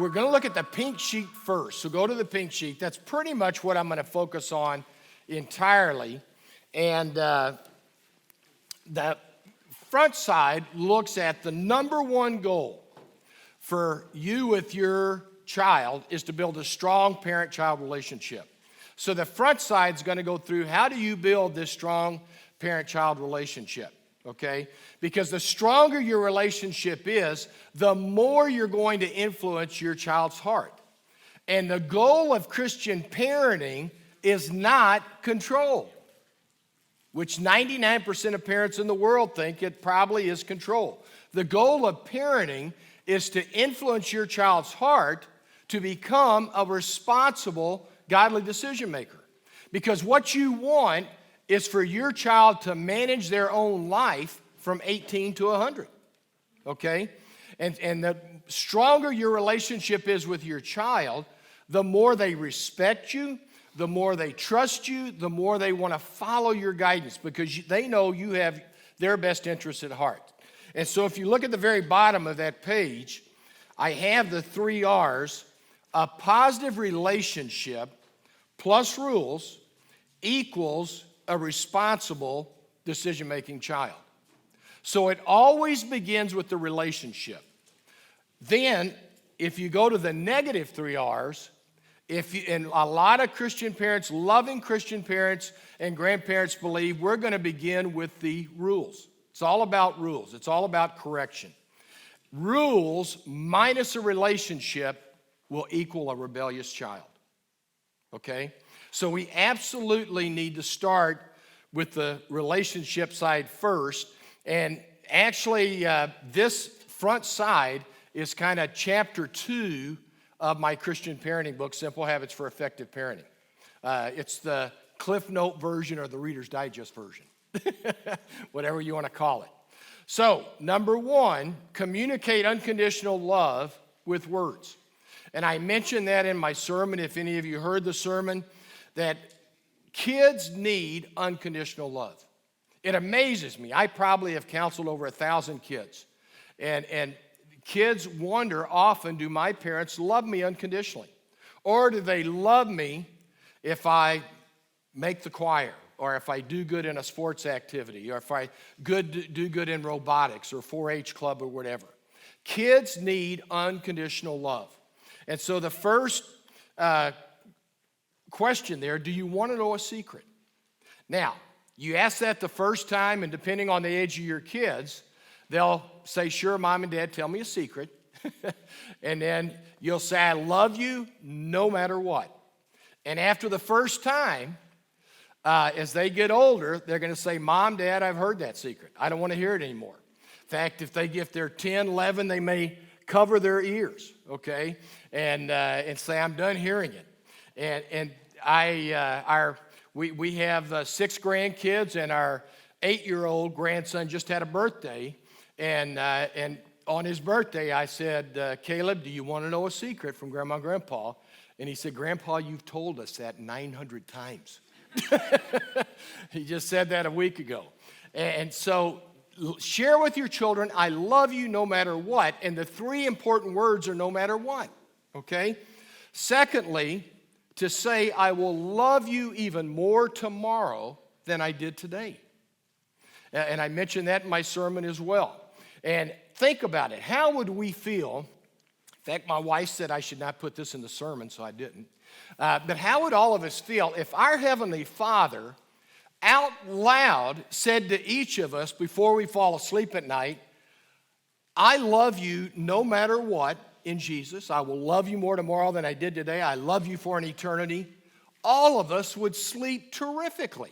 we're going to look at the pink sheet first. So go to the pink sheet. That's pretty much what I'm going to focus on entirely. And the front side looks at the number one goal for you with your child is to build a strong parent-child relationship. So the front side is going to go through how do you build this strong parent-child relationship, okay? Because the stronger your relationship is, the more you're going to influence your child's heart. And the goal of Christian parenting is not control, which 99% of parents in the world think it probably is control. The goal of parenting is to influence your child's heart to become a responsible, godly decision maker. Because what you want is for your child to manage their own life from 18 to 100, okay? And the stronger your relationship is with your child, the more they respect you, the more they trust you, the more they want to follow your guidance because they know you have their best interests at heart. And so if you look at the very bottom of that page, I have the 3 R's. A positive relationship plus rules equals a responsible decision-making child. So it always begins with the relationship. Then, if you go to the negative 3 R's, and a lot of Christian parents, loving Christian parents and grandparents believe we're going to begin with the rules. It's all about rules. It's all about correction. Rules minus a relationship will equal a rebellious child, okay? So we absolutely need to start with the relationship side first. And actually, this front side is kind of chapter 2 of my Christian parenting book, Simple Habits for Effective Parenting. It's the Cliff Note version or the Reader's Digest version, whatever you want to call it. So, number 1, communicate unconditional love with words. And I mentioned that in my sermon, if any of you heard the sermon, that kids need unconditional love. It amazes me. I probably have counseled over 1,000 kids. And kids wonder often, do my parents love me unconditionally? Or do they love me if I make the choir, or if I do good in a sports activity, or if I do good in robotics or 4-H club or whatever? Kids need unconditional love. And so the first question there, do you want to know a secret? Now, you ask that the first time, and depending on the age of your kids, they'll say, sure, Mom and Dad, tell me a secret. And then you'll say, I love you no matter what. And after the first time, as they get older, they're going to say, Mom, Dad, I've heard that secret. I don't want to hear it anymore. In fact, if they're 10, 11, they may cover their ears, okay, and say, I'm done hearing it. And we have 6 grandkids, and our 8-year-old grandson just had a birthday, and on his birthday, I said, Caleb, do you want to know a secret from Grandma and Grandpa? And he said, Grandpa, you've told us that 900 times. He just said that a week ago. And so share with your children, I love you no matter what. And the 3 important words are no matter what, okay? Secondly, to say, I will love you even more tomorrow than I did today. And I mentioned that in my sermon as well. And think about it. How would we feel? In fact, my wife said I should not put this in the sermon, so I didn't. But how would all of us feel if our Heavenly Father out loud said to each of us before we fall asleep at night, I love you no matter what in Jesus. I will love you more tomorrow than I did today. I love you for an eternity. All of us would sleep terrifically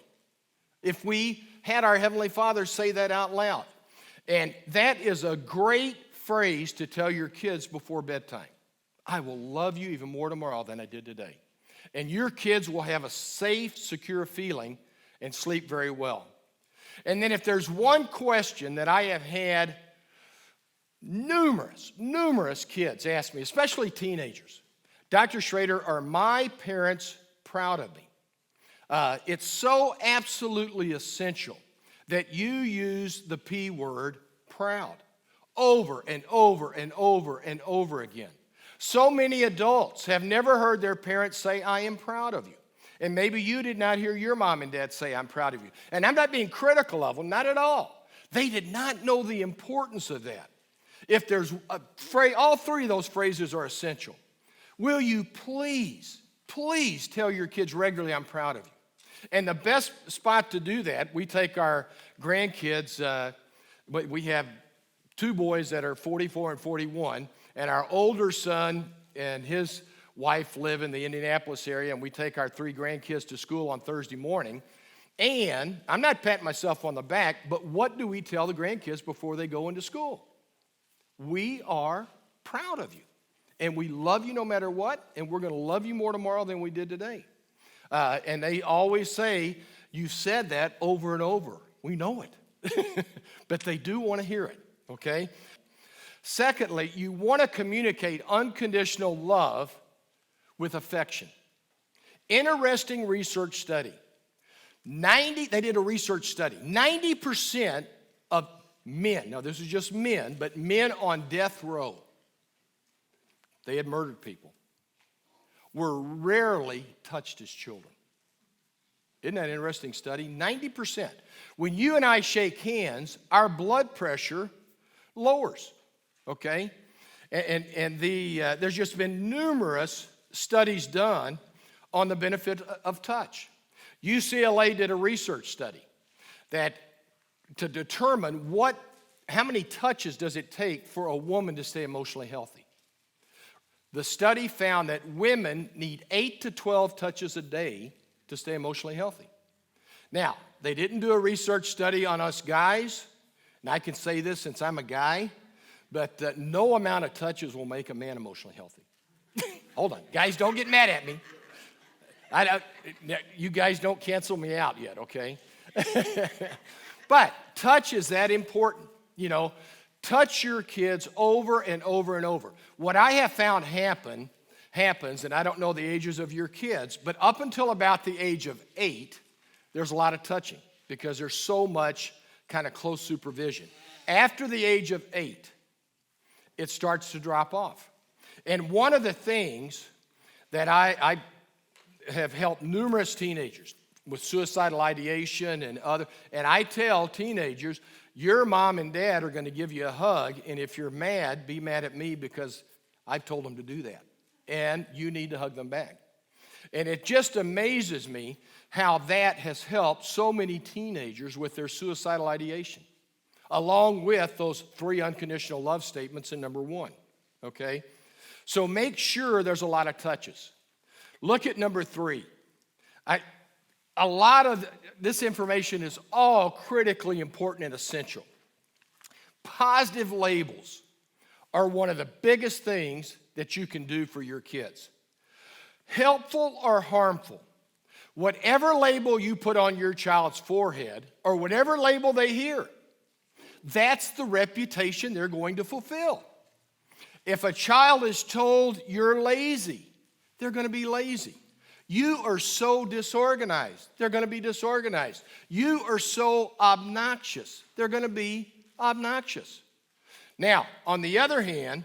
if we had our Heavenly Father say that out loud. And that is a great phrase to tell your kids before bedtime. I will love you even more tomorrow than I did today. And your kids will have a safe, secure feeling and sleep very well. And then if there's one question that I have had numerous kids ask me, especially teenagers, Dr. Schroeder, are my parents proud of me? It's so absolutely essential that you use the P word, proud, over and over and over and over again. So many adults have never heard their parents say, I am proud of you. And maybe you did not hear your mom and dad say, I'm proud of you. And I'm not being critical of them, not at all. They did not know the importance of that. If there's a phrase, all three of those phrases are essential. Will you please tell your kids regularly, I'm proud of you. And the best spot to do that, we take our grandkids, we have two boys that are 44 and 41, and our older son and his wife live in the Indianapolis area, and we take our three grandkids to school on Thursday morning. And I'm not patting myself on the back, but what do we tell the grandkids before they go into school? We are proud of you, and we love you no matter what, and we're going to love you more tomorrow than we did today. And they always say, you said that over and over. We know it, but they do want to hear it, okay? Secondly, you want to communicate unconditional love with affection. Interesting research study. They did a research study. 90% of men, now this is just men, but men on death row, they had murdered people, were rarely touched as children. Isn't that an interesting study? 90%. When you and I shake hands, our blood pressure lowers, okay? And there's just been numerous studies done on the benefit of touch. UCLA did a research study that to determine how many touches does it take for a woman to stay emotionally healthy. The study found that women need 8 to 12 touches a day to stay emotionally healthy. Now, they didn't do a research study on us guys, and I can say this since I'm a guy, but no amount of touches will make a man emotionally healthy. Hold on. Guys, don't get mad at me. You guys don't cancel me out yet, okay? But touch is that important. You know, touch your kids over and over and over. What I have found happens, and I don't know the ages of your kids, but up until about the age of 8, there's a lot of touching because there's so much kind of close supervision. After the age of 8, it starts to drop off. And one of the things that I have helped numerous teenagers with suicidal ideation and I tell teenagers, your mom and dad are going to give you a hug, and if you're mad, be mad at me because I've told them to do that. And you need to hug them back. And it just amazes me how that has helped so many teenagers with their suicidal ideation, along with those 3 unconditional love statements in number 1, okay? So make sure there's a lot of touches. Look at number 3. A lot of this information is all critically important and essential. Positive labels are one of the biggest things that you can do for your kids. Helpful or harmful, whatever label you put on your child's forehead or whatever label they hear, that's the reputation they're going to fulfill. If a child is told you're lazy, they're going to be lazy. You are so disorganized, they're going to be disorganized. You are so obnoxious, they're going to be obnoxious. Now, on the other hand,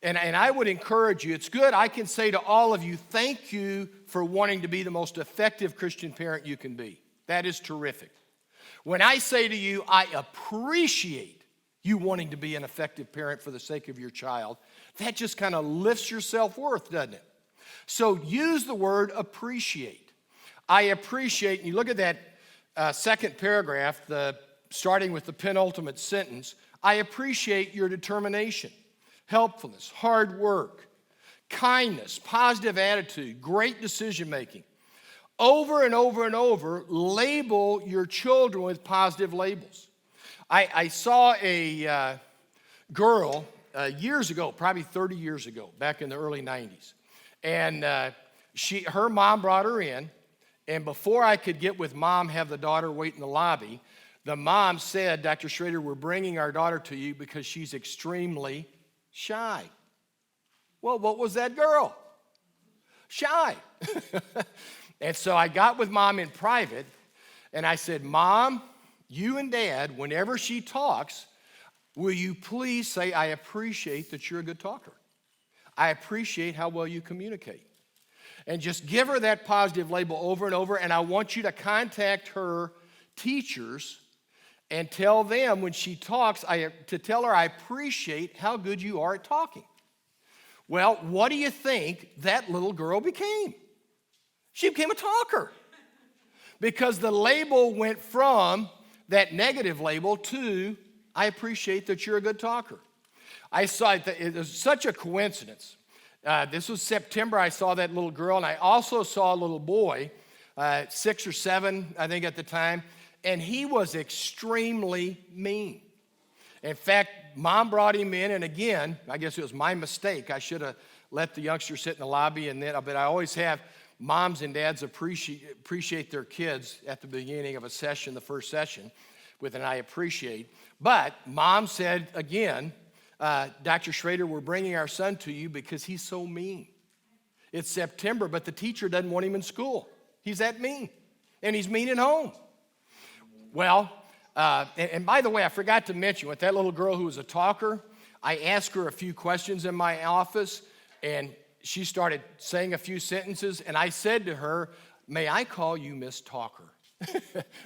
and I would encourage you, it's good, I can say to all of you, thank you for wanting to be the most effective Christian parent you can be. That is terrific. When I say to you, I appreciate you wanting to be an effective parent for the sake of your child, that just kind of lifts your self-worth, doesn't it? So use the word appreciate. I appreciate, and you look at that second paragraph, starting with the penultimate sentence, I appreciate your determination, helpfulness, hard work, kindness, positive attitude, great decision making. Over and over and over, label your children with positive labels. I saw a girl years ago, probably 30 years ago, back in the early 90s. And her mom brought her in, and before I could get with mom, have the daughter wait in the lobby, the mom said, Dr. Schroeder, we're bringing our daughter to you because she's extremely shy. Well, what was that girl? Shy. And so I got with mom in private, and I said, Mom, you and Dad, whenever she talks, will you please say, I appreciate that you're a good talker. I appreciate how well you communicate. And just give her that positive label over and over, and I want you to contact her teachers and tell them when she talks, to tell her I appreciate how good you are at talking. Well, what do you think that little girl became? She became a talker. Because the label went from that negative label to, I appreciate that you're a good talker. I saw it was such a coincidence. This was September, I saw that little girl, and I also saw a little boy, 6 or 7, I think at the time, and he was extremely mean. In fact, Mom brought him in, and again, I guess it was my mistake. I should have let the youngster sit in the lobby, but I always have moms and dads appreciate their kids at the beginning of a session, the first session, with an I appreciate. But Mom said again, Dr. Schroeder, we're bringing our son to you because he's so mean. It's September, but the teacher doesn't want him in school. He's that mean, and he's mean at home. Well, and by the way, I forgot to mention, with that little girl who was a talker, I asked her a few questions in my office, and she started saying a few sentences, and I said to her, may I call you Miss Talker?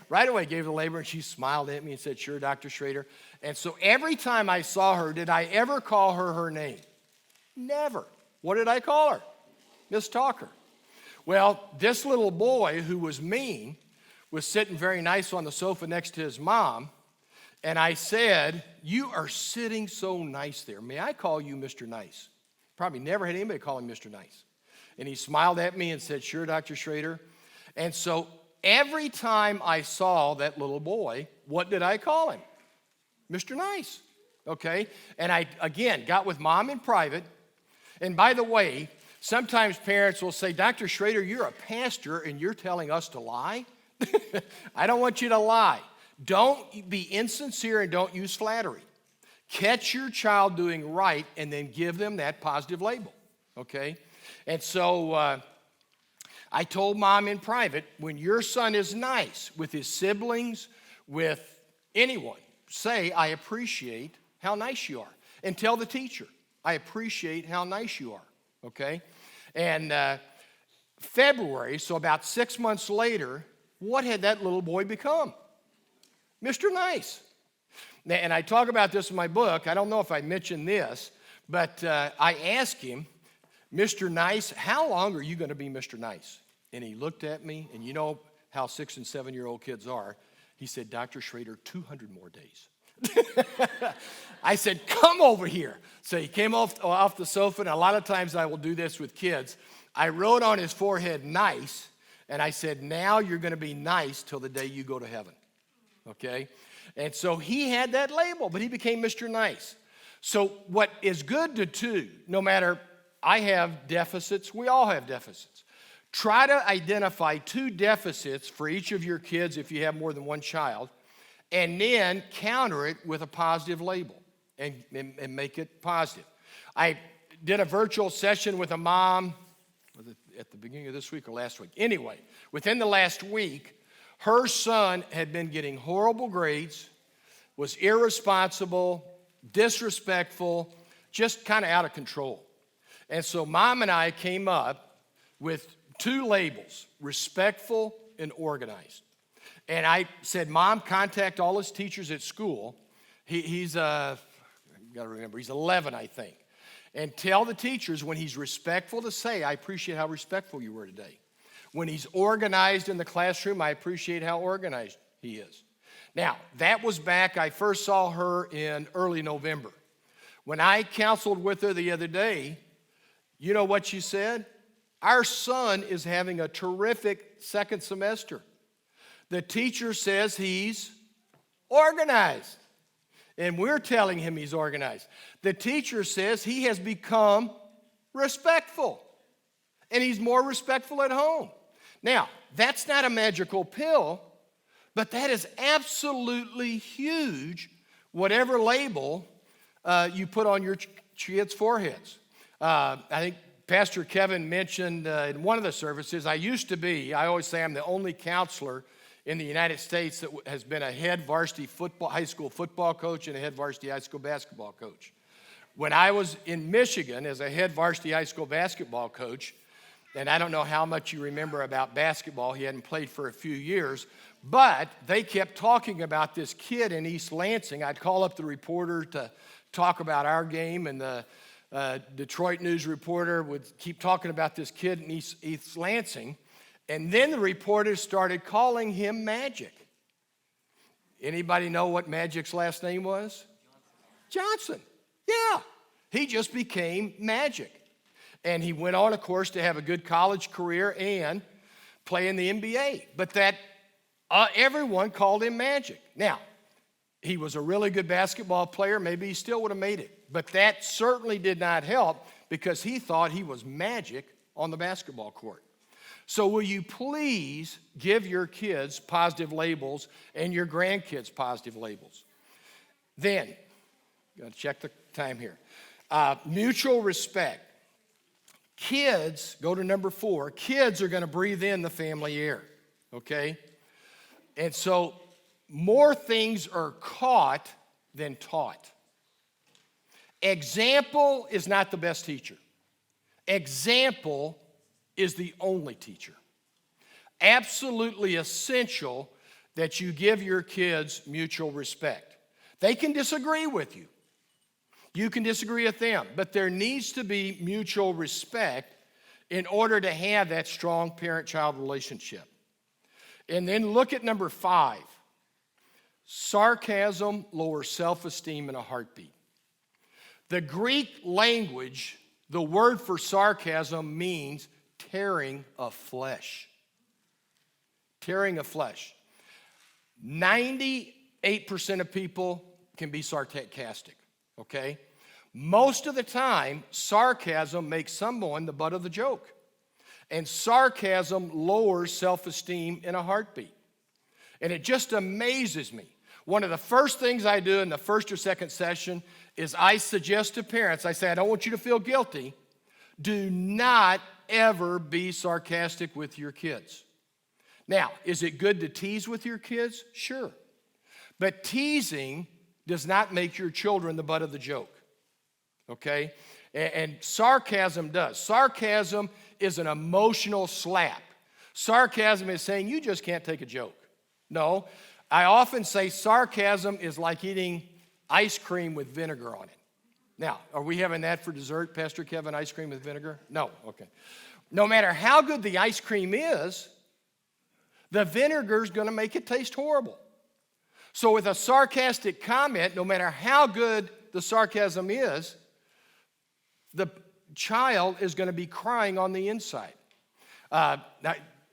Right away, gave the label, and she smiled at me and said, sure, Dr. Schroeder. And so every time I saw her, did I ever call her name? Never. What did I call her? Miss Talker. Well, this little boy who was mean was sitting very nice on the sofa next to his mom, and I said, you are sitting so nice there. May I call you Mr. Nice? Probably never had anybody call him Mr. Nice. And he smiled at me and said, sure, Dr. Schroeder. And so every time I saw that little boy, what did I call him? Mr. Nice, okay? And I, again, got with Mom in private. And by the way, sometimes parents will say, Dr. Schroeder, you're a pastor and you're telling us to lie? I don't want you to lie. Don't be insincere and don't use flattery. Catch your child doing right and then give them that positive label, okay? And so I told Mom in private, when your son is nice with his siblings, with anyone, say, I appreciate how nice you are. And tell the teacher, I appreciate how nice you are, okay? And February, so about 6 months later, what had that little boy become? Mr. Nice. And I talk about this in my book. I don't know if I mentioned this, but I asked him, Mr. Nice, how long are you going to be Mr. Nice? And he looked at me, and you know how 6- and 7-year-old kids are. He said, Dr. Schroeder, 200 more days. I said, come over here. So he came off the sofa, and a lot of times I will do this with kids. I wrote on his forehead, nice, and I said, now you're going to be nice till the day you go to heaven, okay? And so he had that label, but he became Mr. Nice. So what is good to do, no matter, I have deficits, we all have deficits. Try to identify 2 deficits for each of your kids if you have more than one child, and then counter it with a positive label and make it positive. I did a virtual session with a mom, was it at the beginning of this week or last week? Anyway, within the last week, her son had been getting horrible grades, was irresponsible, disrespectful, just kind of out of control. And so Mom and I came up with 2 labels, respectful and organized. And I said, Mom, contact all his teachers at school. He's, you got to remember, he's 11, I think. And tell the teachers when he's respectful to say, I appreciate how respectful you were today. When he's organized in the classroom, I appreciate how organized he is. Now, that was back, I first saw her in early November. When I counseled with her the other day, you know what she said? Our son is having a terrific second semester. The teacher says he's organized. And we're telling him he's organized. The teacher says he has become respectful. And he's more respectful at home. Now, that's not a magical pill, but that is absolutely huge, whatever label you put on your kids' foreheads. I think Pastor Kevin mentioned in one of the services, I always say I'm the only counselor in the United States that has been a head varsity high school football coach and a head varsity high school basketball coach. When I was in Michigan as a head varsity high school basketball coach, and I don't know how much you remember about basketball, he hadn't played for a few years, but they kept talking about this kid in East Lansing. I'd call up the reporter to talk about our game, and the Detroit News reporter would keep talking about this kid in East Lansing, and then the reporters started calling him Magic. Anybody know what Magic's last name was? Johnson. Yeah, he just became Magic. And he went on, of course, to have a good college career and play in the NBA. But everyone called him Magic. Now, he was a really good basketball player. Maybe he still would have made it. But that certainly did not help because he thought he was magic on the basketball court. So will you please give your kids positive labels and your grandkids positive labels? Then, got to check the time here. Mutual respect. Kids, go to number 4, kids are going to breathe in the family air, okay? And so more things are caught than taught. Example is not the best teacher. Example is the only teacher. Absolutely essential that you give your kids mutual respect. They can disagree with you. You can disagree with them, but there needs to be mutual respect in order to have that strong parent-child relationship. And then look at number 5. Sarcasm lowers self-esteem in a heartbeat. The Greek language, the word for sarcasm means tearing of flesh. Tearing of flesh. 98% of people can be sarcastic, okay? Most of the time, sarcasm makes someone the butt of the joke. And sarcasm lowers self-esteem in a heartbeat. And it just amazes me. One of the first things I do in the first or second session is I suggest to parents, I say, I don't want you to feel guilty. Do not ever be sarcastic with your kids. Now, is it good to tease with your kids? Sure. But teasing does not make your children the butt of the joke. Okay? And sarcasm does. Sarcasm is an emotional slap. Sarcasm is saying, you just can't take a joke. No, I often say sarcasm is like eating ice cream with vinegar on it. Now, are we having that for dessert, Pastor Kevin, ice cream with vinegar? No, okay. No matter how good the ice cream is, the vinegar is going to make it taste horrible. So with a sarcastic comment, no matter how good the sarcasm is, the child is going to be crying on the inside. I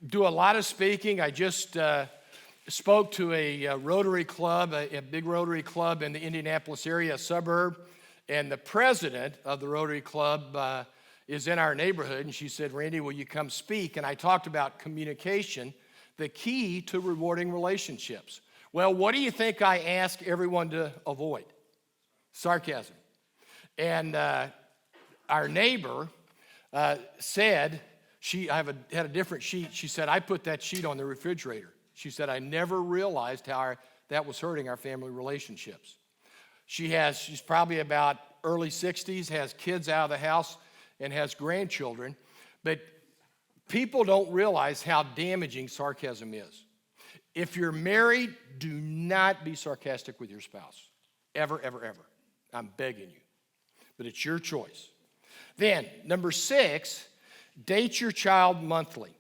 do a lot of speaking. I just spoke to a Rotary Club, a big Rotary Club in the Indianapolis area, a suburb, and the president of the Rotary Club is in our neighborhood, and she said, Randy, will you come speak? And I talked about communication, the key to rewarding relationships. Well, what do you think I ask everyone to avoid? Sarcasm. And our neighbor said, had a different sheet. She said, I put that sheet on the refrigerator. She said, I never realized how that was hurting our family relationships. She's probably about early 60s, has kids out of the house, and has grandchildren. But people don't realize how damaging sarcasm is. If you're married, do not be sarcastic with your spouse. Ever, ever, ever. I'm begging you. But it's your choice. Then, number 6, date your child monthly.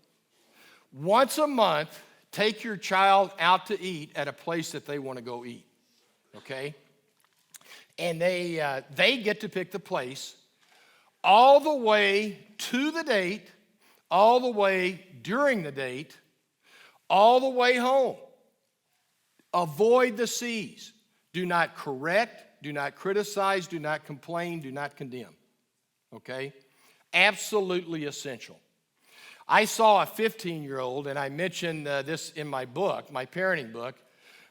Once a month, take your child out to eat at a place that they want to go eat, okay? And they get to pick the place all the way to the date, all the way during the date, all the way home. Avoid the C's. Do not correct, do not criticize, do not complain, do not condemn, okay? Absolutely essential. I saw a 15-year-old, and I mentioned this in my book, my parenting book,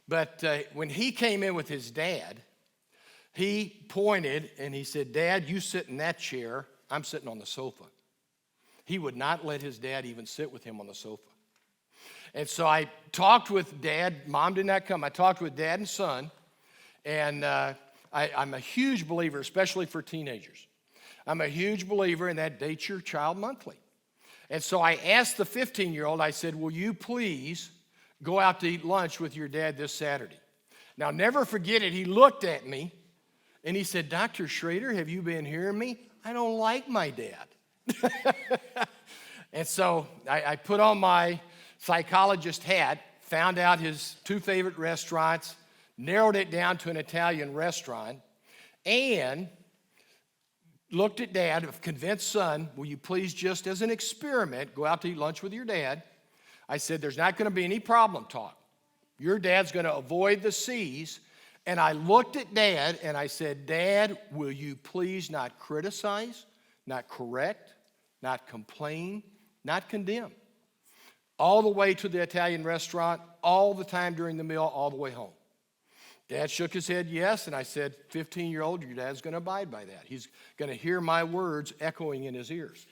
but when he came in with his dad, he pointed and he said, Dad, you sit in that chair, I'm sitting on the sofa. He would not let his dad even sit with him on the sofa. And so I talked with Dad. Mom did not come. I talked with Dad and son, and I'm a huge believer, especially for teenagers. I'm a huge believer in that date your child monthly. And so I asked the 15-year-old, I said, will you please go out to eat lunch with your dad this Saturday? Now, never forget it, he looked at me and he said, Dr. Schroeder, have you been hearing me? I don't like my dad. And so I put on my psychologist hat, found out his 2 favorite restaurants, narrowed it down to an Italian restaurant, and looked at Dad, convinced son, will you please just as an experiment go out to eat lunch with your dad? I said, there's not going to be any problem talk. Your dad's going to avoid the C's. And I looked at Dad and I said, Dad, will you please not criticize, not correct, not complain, not condemn? All the way to the Italian restaurant, all the time during the meal, all the way home. Dad shook his head yes, and I said, 15-year-old, your dad's going to abide by that. He's going to hear my words echoing in his ears.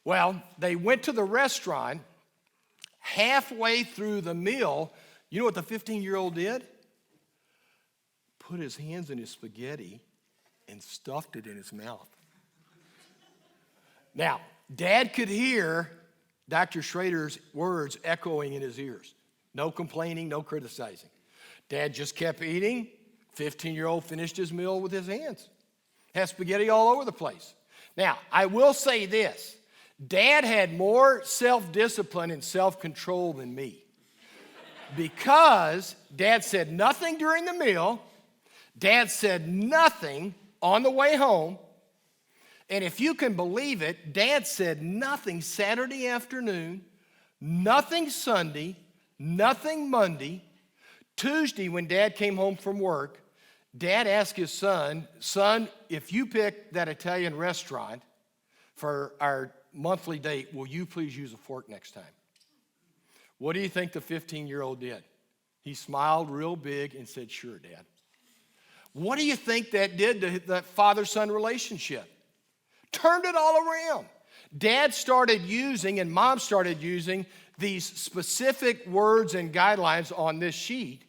Well, they went to the restaurant. Halfway through the meal, you know what the 15-year-old did? Put his hands in his spaghetti and stuffed it in his mouth. Now, Dad could hear Dr. Schroeder's words echoing in his ears. No complaining, no criticizing. Dad just kept eating. 15-year-old finished his meal with his hands. Had spaghetti all over the place. Now, I will say this. Dad had more self-discipline and self-control than me. Because Dad said nothing during the meal. Dad said nothing on the way home. And if you can believe it, Dad said nothing Saturday afternoon, nothing Sunday, nothing Monday. Tuesday, when Dad came home from work, Dad asked his son, if you pick that Italian restaurant for our monthly date, will you please use a fork next time? What do you think the 15-year-old did? He smiled real big and said, sure, Dad. What do you think that did to that father-son relationship? Turned it all around. Dad started using and Mom started using these specific words and guidelines on this sheet.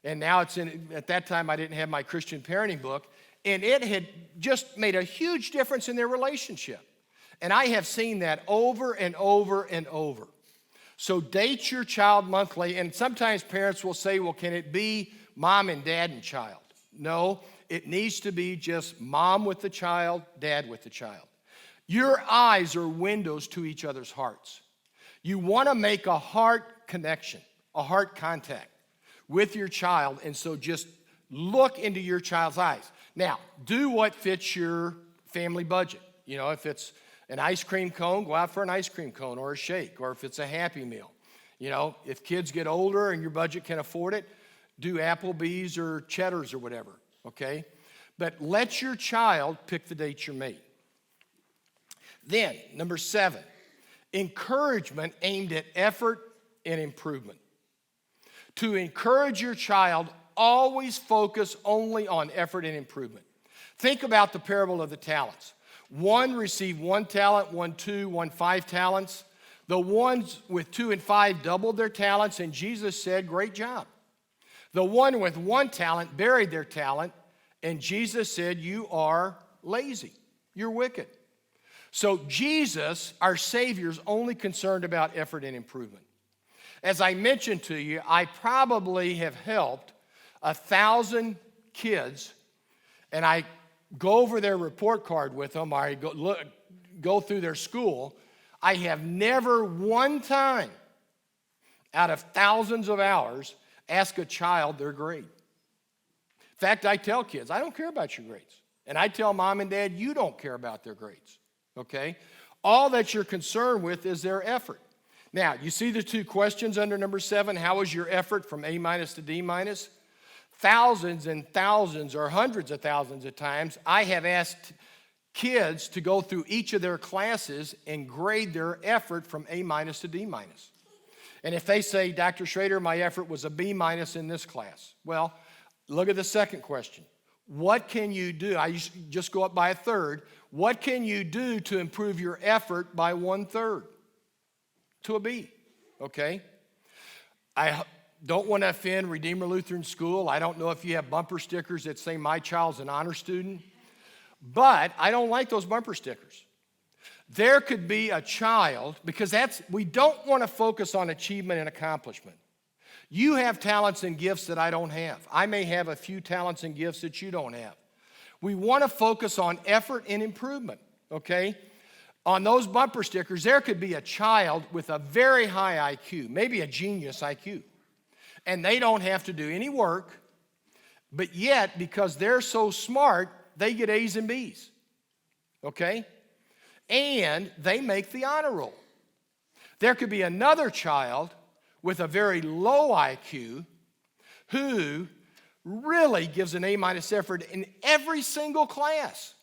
And now at that time I didn't have my Christian parenting book, and it had just made a huge difference in their relationship. And I have seen that over and over and over. So date your child monthly, and sometimes parents will say, well, can it be mom and dad and child? No, it needs to be just mom with the child, dad with the child. Your eyes are windows to each other's hearts. You want to make a heart connection, a heart contact with your child, and so just look into your child's eyes. Now, do what fits your family budget. You know, if it's an ice cream cone, go out for an ice cream cone or a shake, or if it's a Happy Meal. You know, if kids get older and your budget can afford it, do Applebee's or Cheddar's or whatever, okay? But let your child pick the date you're made. Then, number 7, encouragement aimed at effort and improvement. To encourage your child, always focus only on effort and improvement. Think about the parable of the talents. One received 1 talent, 1 2, 1 5 talents. The ones with 2 and 5 doubled their talents, and Jesus said, great job. The one with 1 talent buried their talent, and Jesus said, you are lazy. You're wicked. So Jesus, our Savior, is only concerned about effort and improvement. As I mentioned to you, I probably have helped 1,000 kids, and I go over their report card with them, or I go through their school. I have never one time out of thousands of hours asked a child their grade. In fact, I tell kids, I don't care about your grades. And I tell mom and dad, you don't care about their grades, okay? All that you're concerned with is their effort. Now, you see the 2 questions under number 7. How was your effort from A- to D-? Thousands and thousands or hundreds of thousands of times, I have asked kids to go through each of their classes and grade their effort from A- to D-. And if they say, Dr. Schroeder, my effort was a B- in this class. Well, look at the second question. What can you do? I just go up by 1/3. What can you do to improve your effort by 1/3? To a B, okay? don't want to offend Redeemer Lutheran School. I don't know if you have bumper stickers that say my child's an honor student, but I don't like those bumper stickers. There could be a child, because we don't want to focus on achievement and accomplishment. You have talents and gifts that I don't have. I may have a few talents and gifts that you don't have. We want to focus on effort and improvement, okay? On those bumper stickers, there could be a child with a very high IQ, maybe a genius IQ, and they don't have to do any work, but yet, because they're so smart, they get A's and B's, okay? And they make the honor roll. There could be another child with a very low IQ who really gives an A- effort in every single class.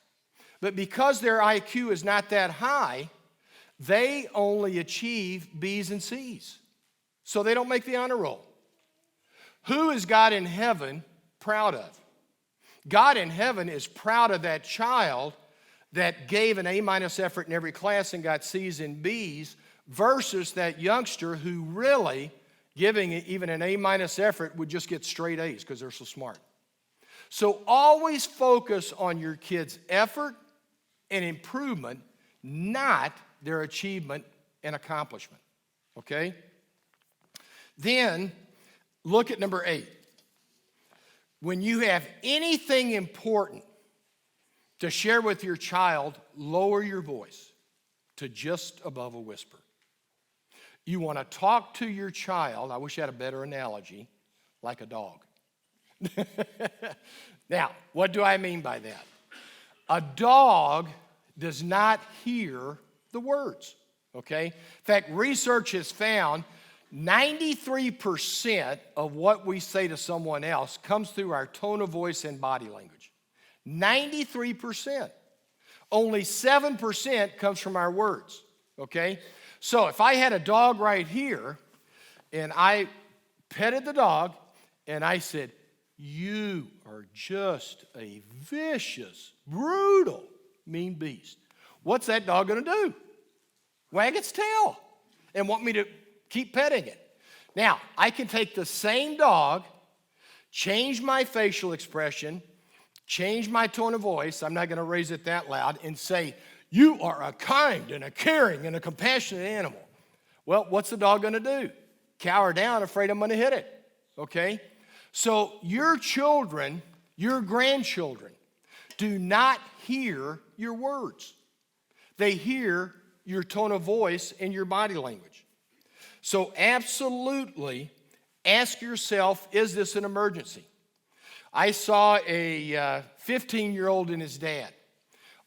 But because their IQ is not that high, they only achieve B's and C's. So they don't make the honor roll. Who is God in heaven proud of? God in heaven is proud of that child that gave an A- effort in every class and got C's and B's versus that youngster who really, giving even an A- effort, would just get straight A's because they're so smart. So always focus on your kids' effort and improvement, not their achievement and accomplishment, okay? Then, look at number 8. When you have anything important to share with your child, lower your voice to just above a whisper. You want to talk to your child, I wish I had a better analogy, like a dog. Now, what do I mean by that? A dog does not hear the words, okay? In fact, research has found 93% of what we say to someone else comes through our tone of voice and body language. 93%. Only 7% comes from our words, okay? So if I had a dog right here and I petted the dog and I said, "You are just a vicious, brutal, mean beast," what's that dog going to do? Wag its tail and want me to keep petting it. Now, I can take the same dog, change my facial expression, change my tone of voice, I'm not going to raise it that loud, and say, "You are a kind and a caring and a compassionate animal." Well, what's the dog going to do? Cower down, afraid I'm going to hit it, okay? So your children, your grandchildren, do not hear your words. They hear your tone of voice and your body language. So absolutely ask yourself, is this an emergency? I saw a 15-year-old and his dad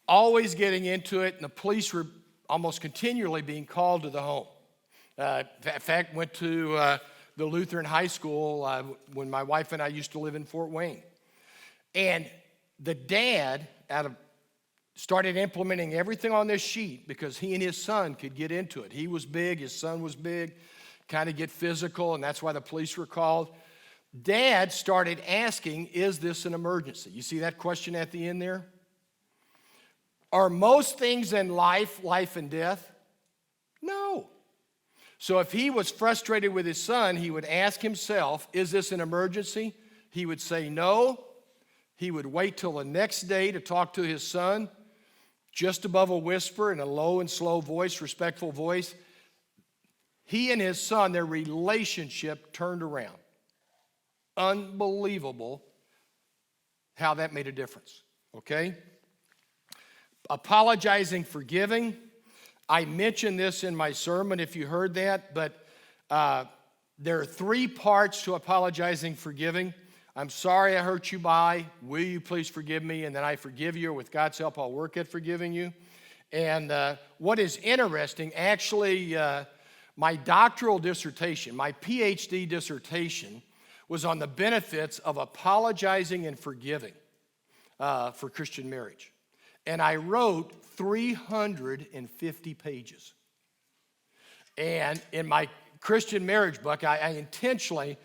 always getting into it, and the police were almost continually being called to the home. In fact, went to the Lutheran high school when my wife and I used to live in Fort Wayne. And the dad started implementing everything on this sheet because he and his son could get into it. He was big, his son was big, kind of get physical, and that's why the police were called. Dad started asking, is this an emergency? You see that question at the end there? Are most things in life life and death? No. So if he was frustrated with his son, he would ask himself, is this an emergency? He would say no. He would wait till the next day to talk to his son, just above a whisper in a low and slow voice, respectful voice. He and his son, their relationship turned around. Unbelievable how that made a difference, okay? Apologizing, forgiving. I mentioned this in my sermon if you heard that, but there are 3 parts to apologizing, forgiving. I'm sorry I hurt you by, will you please forgive me? And then I forgive you. With God's help, I'll work at forgiving you. And what is interesting, actually, my doctoral dissertation, my PhD dissertation, was on the benefits of apologizing and forgiving for Christian marriage. And I wrote 350 pages. And in my Christian marriage book, I intentionally,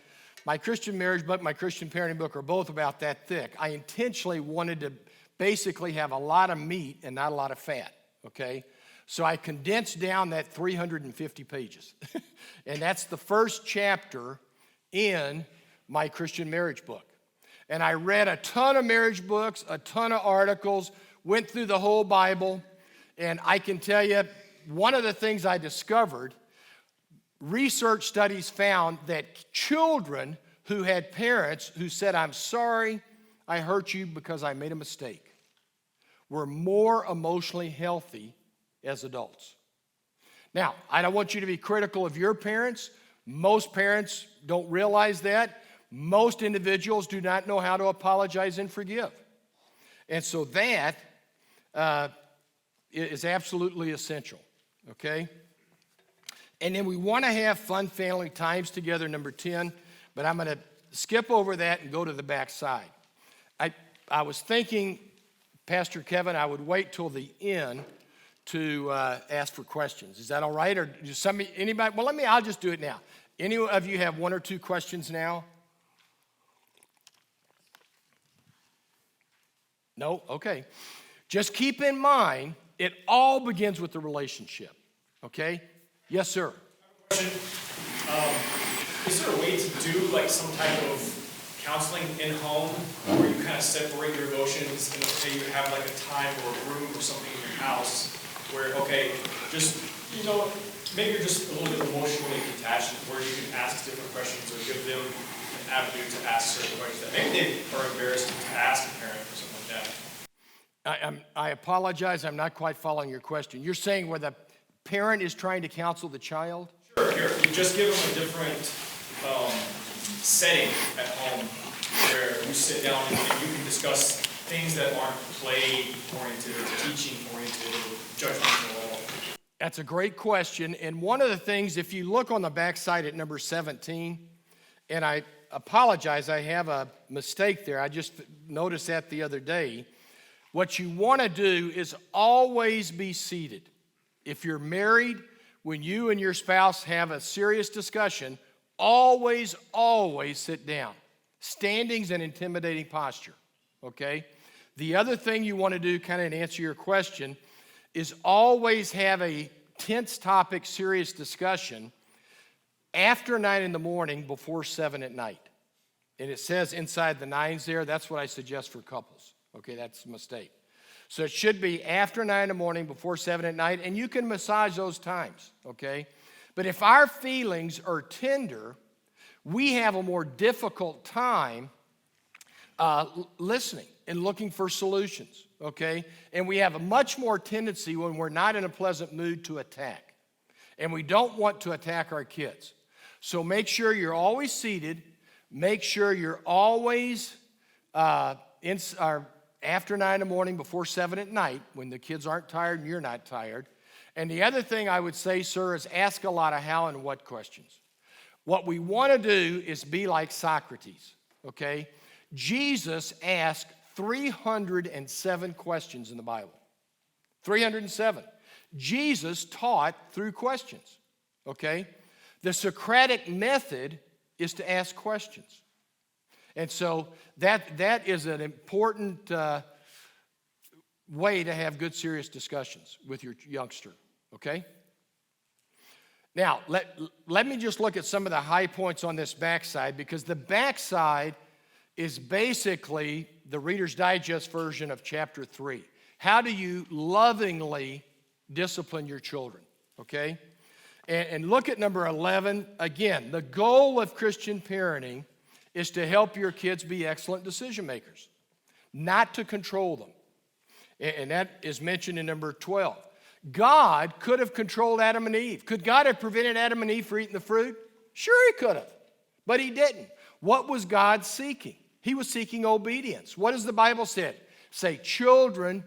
my Christian marriage book, my Christian parenting book are both about that thick. I intentionally wanted to basically have a lot of meat and not a lot of fat, okay? So I condensed down that 350 pages. And that's the first chapter in my Christian marriage book. And I read a ton of marriage books, a ton of articles, went through the whole Bible, and I can tell you, one of the things I discovered, research studies found that children who had parents who said, "I'm sorry, I hurt you because I made a mistake," were more emotionally healthy as adults. Now, I don't want you to be critical of your parents. Most parents don't realize that. Most individuals do not know how to apologize and forgive. And so that is absolutely essential, okay? And then we want to have fun family times together, number 10, but I'm going to skip over that and go to the back side. I was thinking, Pastor Kevin, I would wait till the end to ask for questions. Is that all right? Or does anybody? Well, I'll just do it now. Any of you have one or two questions now? No? Okay. Just keep in mind, it all begins with the relationship. Okay? Yes, sir. Is there a way to do like some type of counseling in home where you kind of separate your emotions and say you have like a time or a room or something in your house where, okay, just, maybe you're just a little bit emotionally detached where you can ask different questions or give them an avenue to ask certain questions that maybe they are embarrassed to ask a parent or something like that? I apologize, I'm not quite following your question. You're saying where the parent is trying to counsel the child? Sure, here, you just give them a different setting at home where you sit down and you can discuss things that aren't play-oriented or teaching-oriented or judgmental at all. That's a great question. And one of the things, if you look on the backside at number 17, and I apologize, I have a mistake there. I just noticed that the other day. What you want to do is always be seated. If you're married, when you and your spouse have a serious discussion, always sit down. Standing's an intimidating posture, okay? The other thing you want to do, kind of to answer your question, is always have a tense topic, serious discussion after 9 in the morning, before 7 at night. And it says inside the 9s there, that's what I suggest for couples. Okay, that's a mistake. So it should be after 9 in the morning, before 7 at night, and you can massage those times, okay? But if our feelings are tender, we have a more difficult time listening and looking for solutions, okay? And we have a much more tendency when we're not in a pleasant mood to attack. And we don't want to attack our kids. So make sure you're always seated. Make sure you're always after 9 in the morning, before 7 at night, when the kids aren't tired and you're not tired. And the other thing I would say, sir, is ask a lot of how and what questions. What we want to do is be like Socrates, okay? Jesus asked 307 questions in the Bible. 307. Jesus taught through questions, okay? The Socratic method is to ask questions. And so that is an important way to have good, serious discussions with your youngster, okay? Now, let me just look at some of the high points on this backside, because the backside is basically the Reader's Digest version of chapter 3. How do you lovingly discipline your children, okay? And look at number 11. Again, the goal of Christian parenting is to help your kids be excellent decision makers, not to control them. And that is mentioned in number 12. God could have controlled Adam and Eve. Could God have prevented Adam and Eve from eating the fruit? Sure, he could have, but he didn't. What was God seeking? He was seeking obedience. What does the Bible say? Say, children,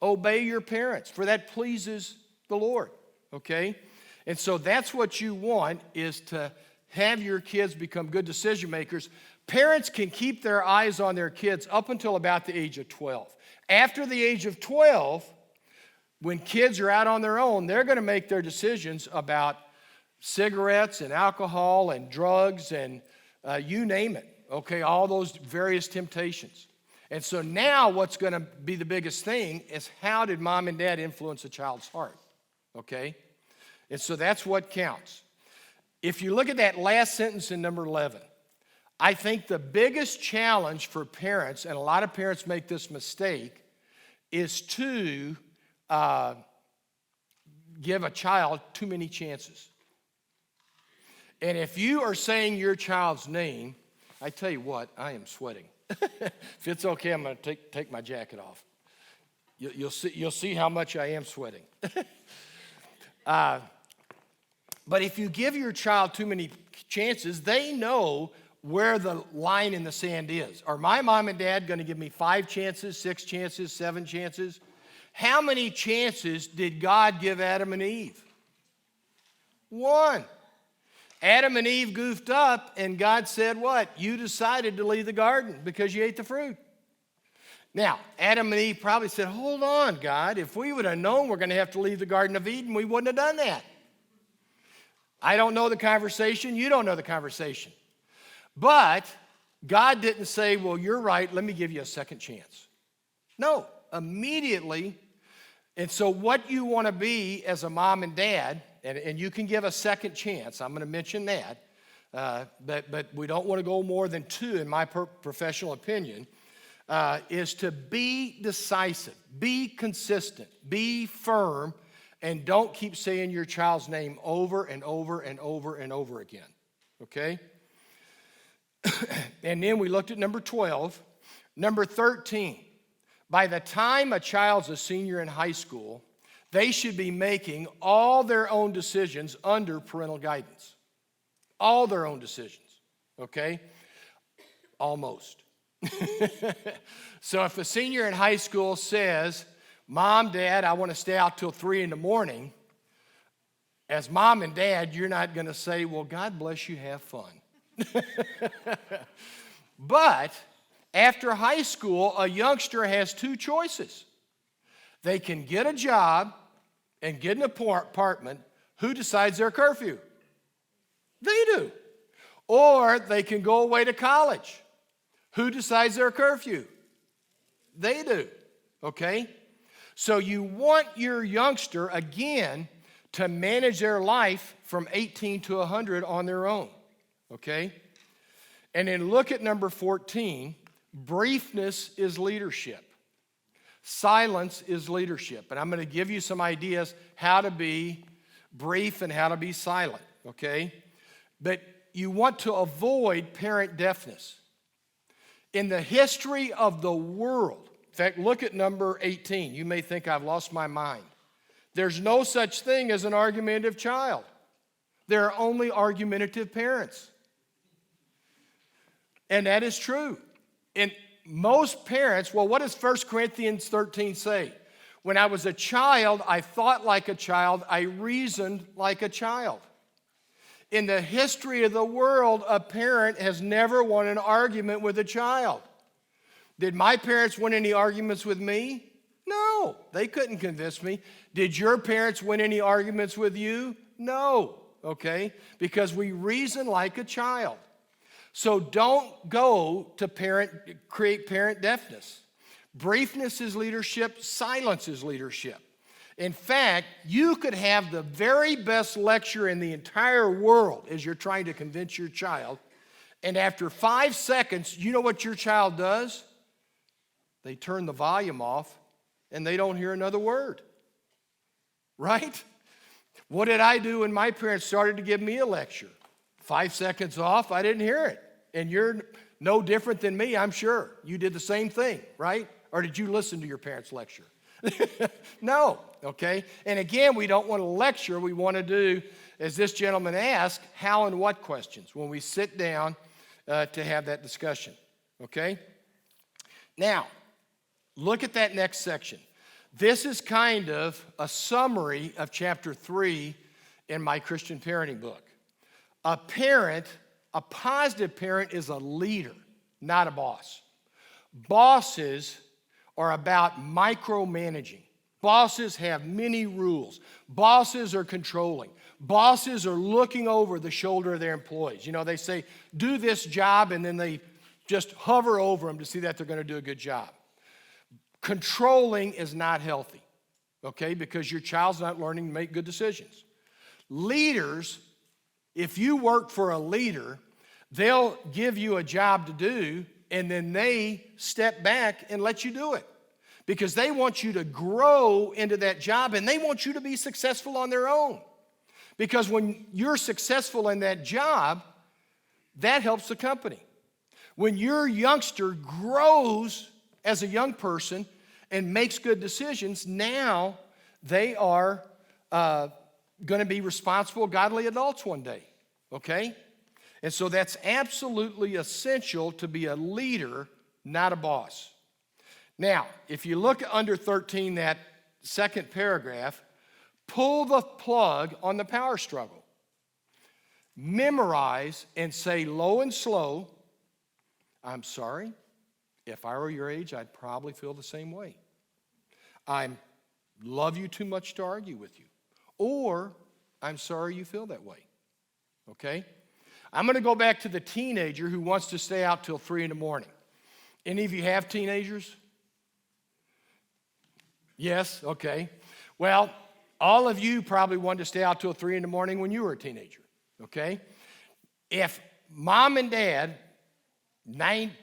obey your parents, for that pleases the Lord, okay? And so that's what you want, is to have your kids become good decision makers. Parents can keep their eyes on their kids up until about the age of 12. After the age of 12, when kids are out on their own, they're going to make their decisions about cigarettes and alcohol and drugs and you name it, okay, all those various temptations. And so now what's going to be the biggest thing is, how did mom and dad influence a child's heart, okay? And so that's what counts. If you look at that last sentence in number 11, I think the biggest challenge for parents, and a lot of parents make this mistake, is to give a child too many chances. And if you are saying your child's name, I tell you what, I am sweating. If it's okay, I'm going to take my jacket off. You'll see how much I am sweating. But if you give your child too many chances, they know where the line in the sand is. Are my mom and dad going to give me 5 chances, 6 chances, 7 chances? How many chances did God give Adam and Eve? 1. Adam and Eve goofed up, and God said what? You decided to leave the garden because you ate the fruit. Now, Adam and Eve probably said, hold on, God. If we would have known we're going to have to leave the Garden of Eden, we wouldn't have done that. I don't know the conversation. You don't know the conversation. But God didn't say, well, you're right. Let me give you a second chance. No, immediately. And so what you want to be as a mom and dad, and you can give a second chance. I'm going to mention that. But we don't want to go more than 2 in my professional opinion, is to be decisive, be consistent, be firm, and don't keep saying your child's name over and over and over and over again, okay? And then we looked at number 12. Number 13, by the time a child's a senior in high school, they should be making all their own decisions under parental guidance. All their own decisions, okay? Almost. So if a senior in high school says, Mom, Dad, I want to stay out till 3 in the morning, as mom and dad, you're not going to say, well, God bless you, have fun. But after high school, a youngster has 2 choices. They can get a job and get an apartment. Who decides their curfew? They do. Or they can go away to college. Who decides their curfew? They do. Okay? So you want your youngster, again, to manage their life from 18 to 100 on their own. Okay? And then look at number 14. Briefness is leadership. Silence is leadership. And I'm going to give you some ideas how to be brief and how to be silent, okay? But you want to avoid parent deafness. In the history of the world, in fact, look at number 18. You may think I've lost my mind. There's no such thing as an argumentative child. There are only argumentative parents. And that is true. And most parents, well, what does 1 Corinthians 13 say? When I was a child, I thought like a child, I reasoned like a child. In the history of the world, a parent has never won an argument with a child. Did my parents win any arguments with me? No, they couldn't convince me. Did your parents win any arguments with you? No, okay? Because we reason like a child. So don't go to create parent deafness. Briefness is leadership. Silence is leadership. In fact, you could have the very best lecture in the entire world as you're trying to convince your child, and after 5 seconds, you know what your child does? They turn the volume off, and they don't hear another word. Right? What did I do when my parents started to give me a lecture? 5 seconds off, I didn't hear it. And you're no different than me, I'm sure. You did the same thing, right? Or did you listen to your parents' lecture? No, okay? And again, we don't want to lecture. We want to do, as this gentleman asked, how and what questions when we sit down to have that discussion, okay? Now, look at that next section. This is kind of a summary of chapter 3 in my Christian parenting book. A positive parent is a leader, not a boss. Bosses are about micromanaging. Bosses have many rules. Bosses are controlling. Bosses are looking over the shoulder of their employees. You know, they say, do this job, and then they just hover over them to see that they're going to do a good job. Controlling is not healthy, okay, because your child's not learning to make good decisions. Leaders, if you work for a leader, They'll give you a job to do, and then they step back and let you do it because they want you to grow into that job, and they want you to be successful on their own. Because when you're successful in that job, that helps the company. When your youngster grows as a young person and makes good decisions, now they are going to be responsible, godly adults one day, okay? And so that's absolutely essential to be a leader, not a boss. Now, if you look under 13, that second paragraph, pull the plug on the power struggle. Memorize and say low and slow, I'm sorry, if I were your age, I'd probably feel the same way. I love you too much to argue with you. Or, I'm sorry you feel that way. Okay? I'm going to go back to the teenager who wants to stay out till 3 in the morning. Any of you have teenagers? Yes? Okay. Well, all of you probably wanted to stay out till 3 in the morning when you were a teenager. Okay? If mom and dad,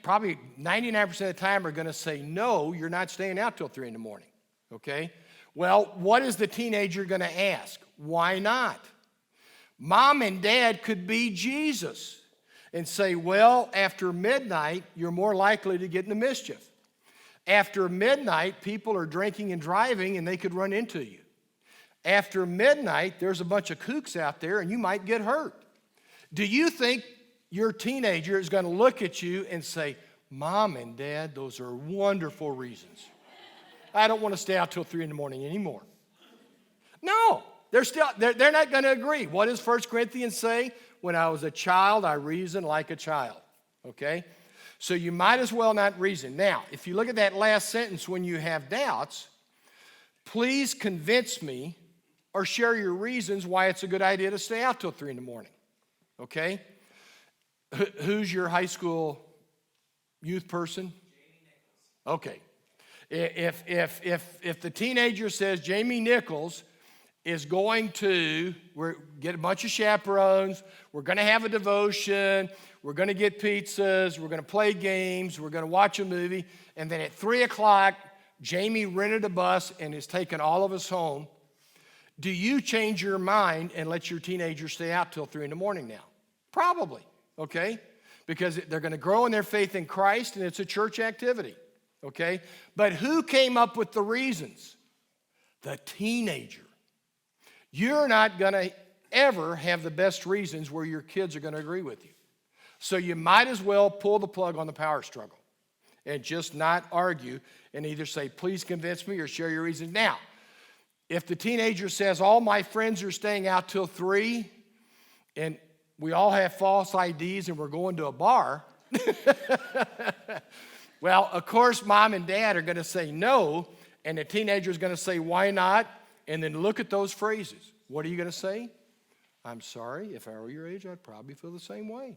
probably 99% of the time are going to say, no, you're not staying out till 3 in the morning. Okay? Well, what is the teenager going to ask? Why not? Mom and dad could be Jesus and say, well, after midnight, you're more likely to get into mischief. After midnight, people are drinking and driving and they could run into you. After midnight, there's a bunch of kooks out there and you might get hurt. Do you think your teenager is going to look at you and say, Mom and Dad, those are wonderful reasons. I don't want to stay out till 3 in the morning anymore. No, they're not going to agree. What does 1 Corinthians say? When I was a child, I reasoned like a child. Okay? So you might as well not reason. Now, if you look at that last sentence, when you have doubts, please convince me or share your reasons why it's a good idea to stay out till 3 in the morning. Okay? Who's your high school youth person? Okay. If the teenager says Jamie Nichols is going to, get a bunch of chaperones, we're going to have a devotion, we're going to get pizzas, we're going to play games, we're going to watch a movie, and then at 3 o'clock, Jamie rented a bus and is taking all of us home, do you change your mind and let your teenager stay out till 3 in the morning now? Probably, okay? Because they're going to grow in their faith in Christ and it's a church activity, okay? But who came up with the reasons? The teenager. You're not going to ever have the best reasons where your kids are going to agree with you. So you might as well pull the plug on the power struggle and just not argue and either say, please convince me or share your reasons. Now, if the teenager says, all my friends are staying out till 3 and we all have false IDs and we're going to a bar, well, of course, mom and dad are going to say no, and the teenager is going to say, why not? And then look at those phrases. What are you going to say? I'm sorry, if I were your age, I'd probably feel the same way.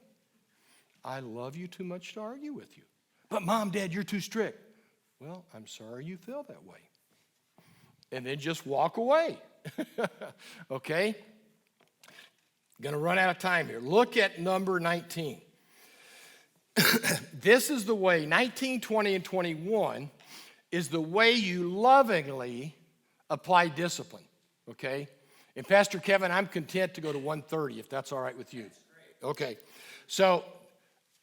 I love you too much to argue with you. But mom, dad, you're too strict. Well, I'm sorry you feel that way. And then just walk away. Okay? Going to run out of time here. Look at number 19. This is the way, 19, 20, and 21 is the way you lovingly apply discipline, okay? And Pastor Kevin, I'm content to go to 1:30 if that's all right with you. Okay. So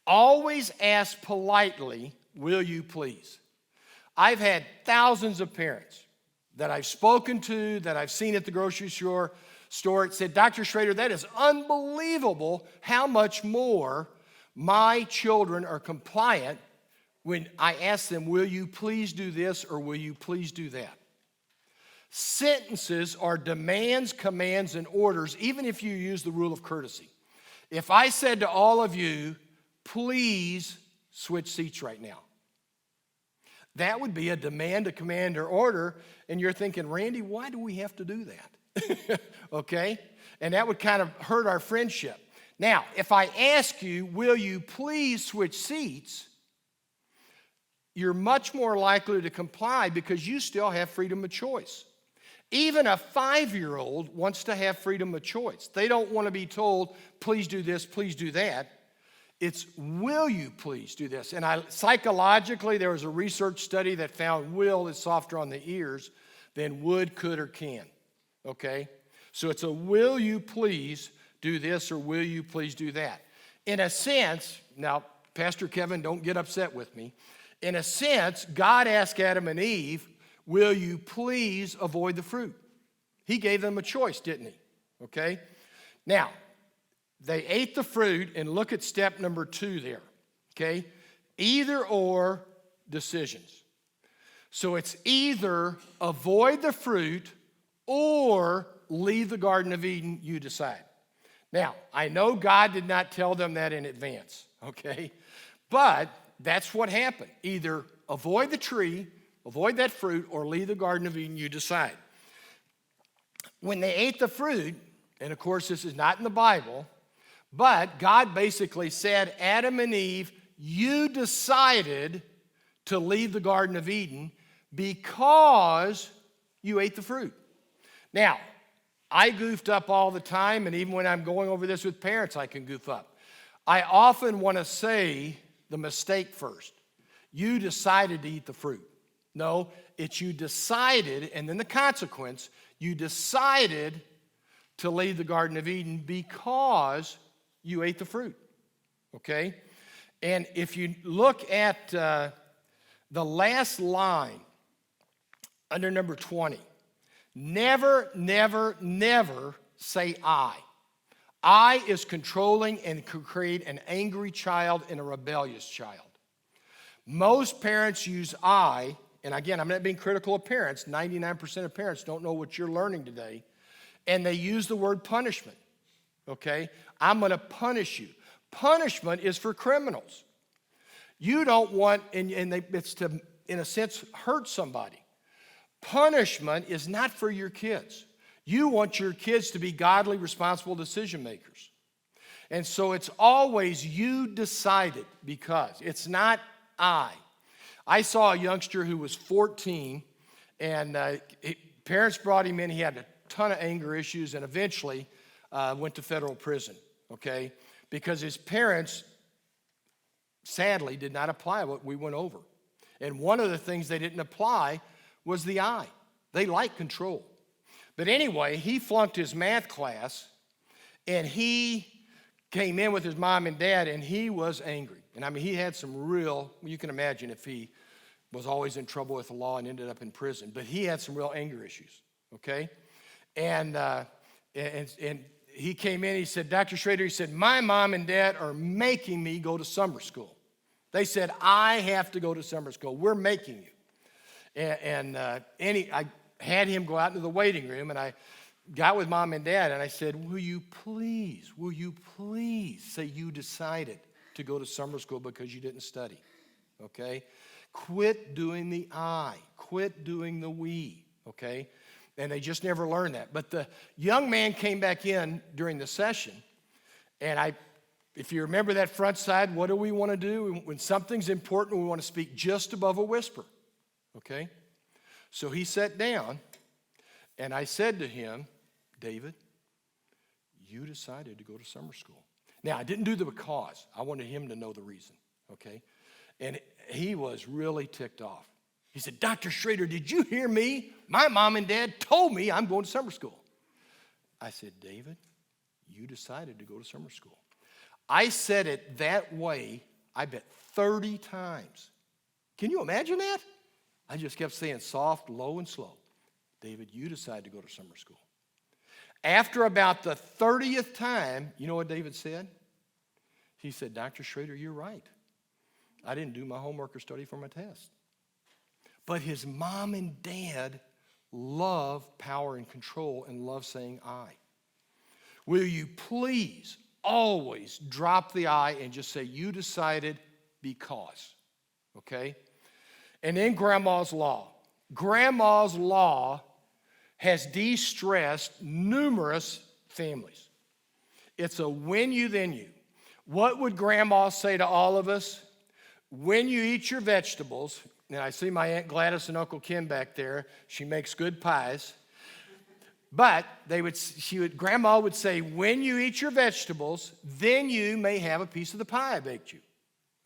always ask politely, will you please? I've had thousands of parents that I've spoken to, that I've seen at the grocery store, it said, Dr. Schroeder, that is unbelievable how much more my children are compliant when I ask them, will you please do this or will you please do that? Sentences are demands, commands, and orders, even if you use the rule of courtesy. If I said to all of you, please switch seats right now, that would be a demand, a command, or order, and you're thinking, Randy, why do we have to do that? Okay? And that would kind of hurt our friendship. Now, if I ask you, will you please switch seats, you're much more likely to comply because you still have freedom of choice. Even a 5-year-old wants to have freedom of choice. They don't want to be told, please do this, please do that. It's will you please do this? And psychologically, there was a research study that found will is softer on the ears than would, could, or can. Okay? So it's a will you please do this or will you please do that? In a sense, now, Pastor Kevin, don't get upset with me. In a sense, God asked Adam and Eve, will you please avoid the fruit? He gave them a choice, didn't he? Okay? Now, they ate the fruit, and look at step number 2 there. Okay? Either or decisions. So it's either avoid the fruit or leave the Garden of Eden, you decide. Now, I know God did not tell them that in advance, okay? But that's what happened. Either avoid the tree, avoid that fruit, or leave the Garden of Eden, you decide. When they ate the fruit, and of course this is not in the Bible, but God basically said, Adam and Eve, you decided to leave the Garden of Eden because you ate the fruit. Now, I goofed up all the time, and even when I'm going over this with parents, I can goof up. I often want to say the mistake first. You decided to eat the fruit. No, it's you decided, and then the consequence, you decided to leave the Garden of Eden because you ate the fruit. Okay? And if you look at the last line under number 20, never, never, never say I. I is controlling and can create an angry child and a rebellious child. Most parents use I, and again, I'm not being critical of parents. 99% of parents don't know what you're learning today, and they use the word punishment. Okay? I'm going to punish you. Punishment is for criminals. You don't want, it's to, in a sense, hurt somebody. Punishment is not for your kids. You want your kids to be godly, responsible decision makers. And so it's always you decided because. It's not I. I saw a youngster who was 14, and parents brought him in. He had a ton of anger issues and eventually went to federal prison, okay? Because his parents, sadly, did not apply what we went over. And one of the things they didn't apply was the I. They like control. But anyway, he flunked his math class, and he came in with his mom and dad, and he was angry. And I mean, he had some real, you can imagine if he was always in trouble with the law and ended up in prison, but he had some real anger issues, okay? And he came in, he said, Dr. Schroeder, he said, my mom and dad are making me go to summer school. They said, I have to go to summer school. We're making you. I had him go out into the waiting room, and I got with mom and dad, and I said, will you please say you decided to go to summer school because you didn't study, okay? Quit doing the I. Quit doing the we, okay? And they just never learned that. But the young man came back in during the session, and if you remember that front side, what do we want to do? When something's important, we want to speak just above a whisper, okay? So he sat down, and I said to him, David, you decided to go to summer school. Now, I didn't do the because. I wanted him to know the reason, okay? And he was really ticked off. He said, Dr. Schroeder, did you hear me? My mom and dad told me I'm going to summer school. I said, David, you decided to go to summer school. I said it that way, I bet 30 times. Can you imagine that? I just kept saying soft, low, and slow. David, you decided to go to summer school. After about the 30th time, you know what David said? He said, Dr. Schroeder, you're right. I didn't do my homework or study for my test. But his mom and dad love power and control and love saying I. Will you please always drop the I and just say you decided because, okay? And then Grandma's Law. Grandma's Law has de-stressed numerous families. It's a when you, then you. What would Grandma say to all of us? When you eat your vegetables, and I see my Aunt Gladys and Uncle Ken back there, she makes good pies. But Grandma would say, when you eat your vegetables, then you may have a piece of the pie I baked you.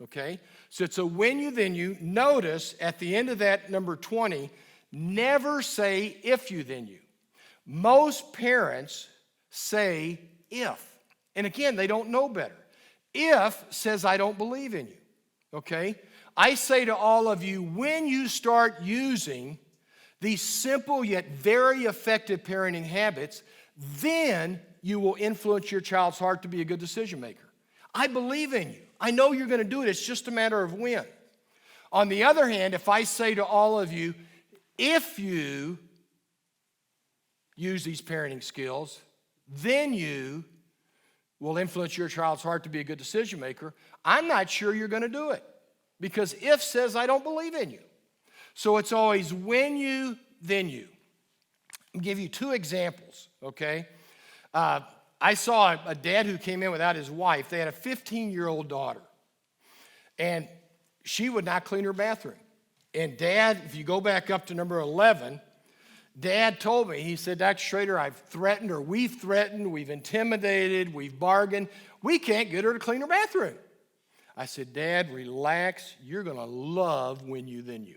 Okay? So it's a when you, then you. Notice at the end of that number 20, never say if you, then you. Most parents say if. And again, they don't know better. If says I don't believe in you. Okay? I say to all of you, when you start using these simple yet very effective parenting habits, then you will influence your child's heart to be a good decision maker. I believe in you. I know you're going to do it. It's just a matter of when. On the other hand, if I say to all of you, if you use these parenting skills, then you will influence your child's heart to be a good decision maker, I'm not sure you're going to do it. Because if says I don't believe in you. So it's always when you, then you. I'll give you two examples, okay? I saw a dad who came in without his wife. They had a 15-year-old daughter. And she would not clean her bathroom. And Dad, if you go back up to number 11, Dad told me, he said, Dr. Schroeder, we've threatened, we've intimidated, we've bargained. We can't get her to clean her bathroom. I said, Dad, relax. You're going to love when you, then you.